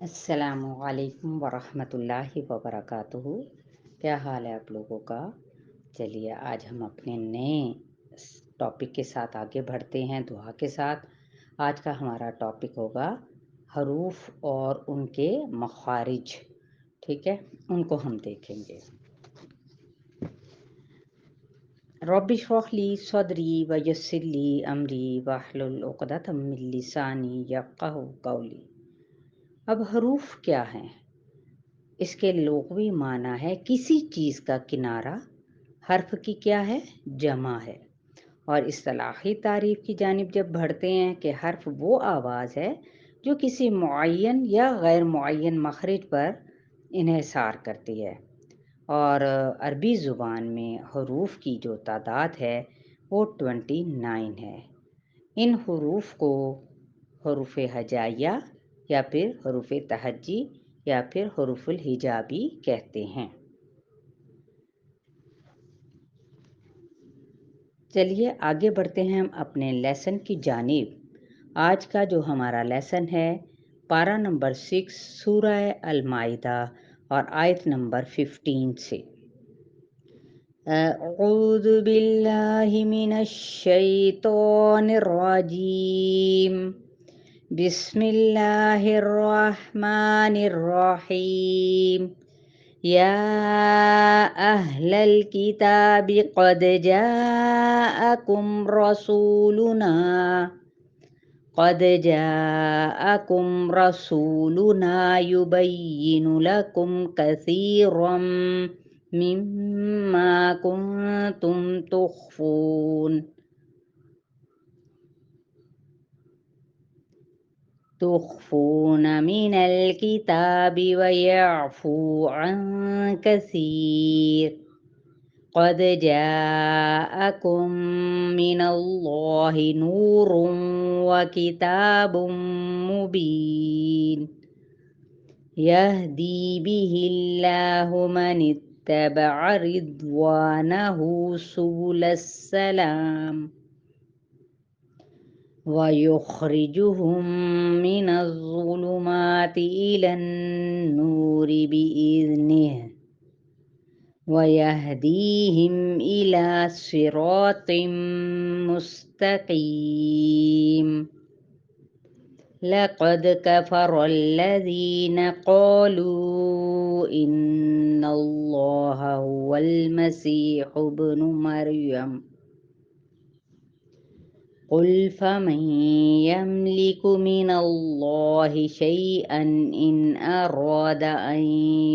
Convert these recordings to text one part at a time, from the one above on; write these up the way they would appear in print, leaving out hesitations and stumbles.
السلام علیکم ورحمۃ اللہ وبرکاتہ۔ کیا حال ہے آپ لوگوں کا؟ چلیے آج ہم اپنے نئے ٹاپک کے ساتھ آگے بڑھتے ہیں دعا کے ساتھ۔ آج کا ہمارا ٹاپک ہوگا حروف اور ان کے مخارج، ٹھیک ہے، ان کو ہم دیکھیں گے۔ رب اشرح لی صدری ویسر لی امری واحلل عقدۃ من لسانی یفقہوا قولی۔ اب حروف کیا ہیں؟ اس کے لغوی معنی ہے کسی چیز کا کنارہ، حرف کی کیا ہے؟ جمع ہے۔ اور اصطلاحی تعریف کی جانب جب بڑھتے ہیں کہ حرف وہ آواز ہے جو کسی معین یا غیر معین مخرج پر انحصار کرتی ہے۔ اور عربی زبان میں حروف کی جو تعداد ہے وہ 29 ہے۔ ان حروف کو حروف ہجائیہ یا پھر حروف تہجی یا پھر حروف الہجا بھی کہتے ہیں۔ چلیے آگے بڑھتے ہیں ہم اپنے لیسن کی جانب۔ آج کا جو ہمارا لیسن ہے پارہ نمبر 6 سورہ المائدہ اور آیت نمبر 15 سے۔ اعوذ باللہ من الشیطان الرجیم، بسم اللہ الرحمن الرحیم۔ یا اہل الکتاب قد جاءکم رسولنا یبین لکم کثیرا مما کنتم تخفون من الكتاب ويعفو عن كثير، قد جاءكم من الله نور وكتاب مبين، يهدي به الله من اتبع رضوانه سبل السلام ويخرجهم من الظلمات إلى النور بإذنه ويهديهم إلى صراط مستقيم۔ لقد كفر الذين قالوا إن الله هو المسيح ابن مريم، قل فمن يملك من الله شيئا إن أراد أن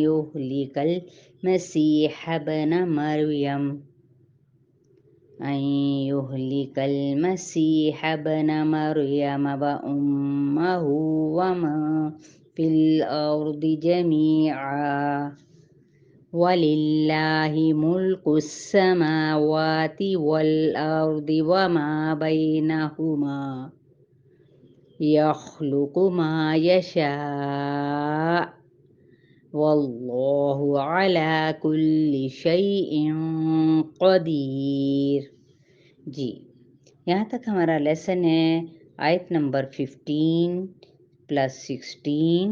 يهلك المسيح ابن مريم وأمه ومن في الأرض جميعا، وَلِلَّهِ مُلْكُ السَّمَاوَاتِ وَالْأَرْضِ وَمَا بَيْنَهُمَا، يَخْلُقُ مَا يَشَاءُ، وَاللَّهُ عَلَى كُلِّ شَيْءٍ قَدِيرٌ۔ جی یہاں تک ہمارا لیسن ہے آیت نمبر 15 + 16،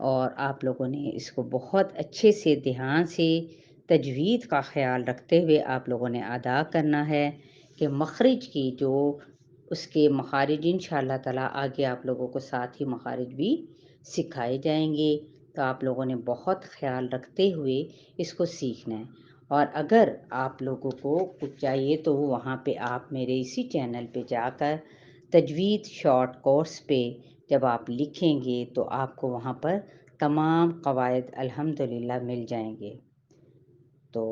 اور آپ لوگوں نے اس کو بہت اچھے سے دھیان سے تجوید کا خیال رکھتے ہوئے آپ لوگوں نے ادا کرنا ہے کہ مخرج کی جو اس کے مخارج انشاءاللہ تعالیٰ آگے آپ لوگوں کو ساتھ ہی مخارج بھی سکھائے جائیں گے، تو آپ لوگوں نے بہت خیال رکھتے ہوئے اس کو سیکھنا ہے۔ اور اگر آپ لوگوں کو کچھ چاہیے تو وہاں پہ آپ میرے اسی چینل پہ جا کر تجوید شارٹ کورس پہ جب آپ لکھیں گے تو آپ کو وہاں پر تمام قواعد الحمدللہ مل جائیں گے۔ تو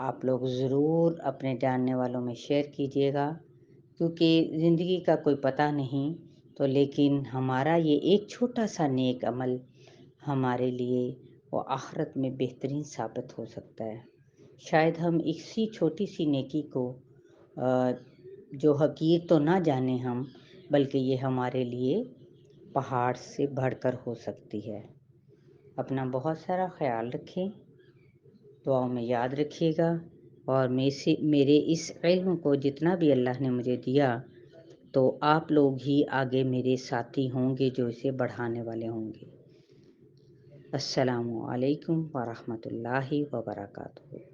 آپ لوگ ضرور اپنے جاننے والوں میں شیئر کیجیے گا، کیونکہ زندگی کا کوئی پتہ نہیں، تو لیکن ہمارا یہ ایک چھوٹا سا نیک عمل ہمارے لیے وہ آخرت میں بہترین ثابت ہو سکتا ہے۔ شاید ہم اسی چھوٹی سی نیکی کو جو حقیر تو نہ جانیں ہم، بلکہ یہ ہمارے لیے پہاڑ سے بڑھ کر ہو سکتی ہے۔ اپنا بہت سارا خیال رکھیں، دعاؤں میں یاد رکھیے گا، اور میرے اس علم کو جتنا بھی اللہ نے مجھے دیا تو آپ لوگ ہی آگے میرے ساتھی ہوں گے جو اسے بڑھانے والے ہوں گے۔ السلام علیکم ورحمۃ اللہ وبرکاتہ۔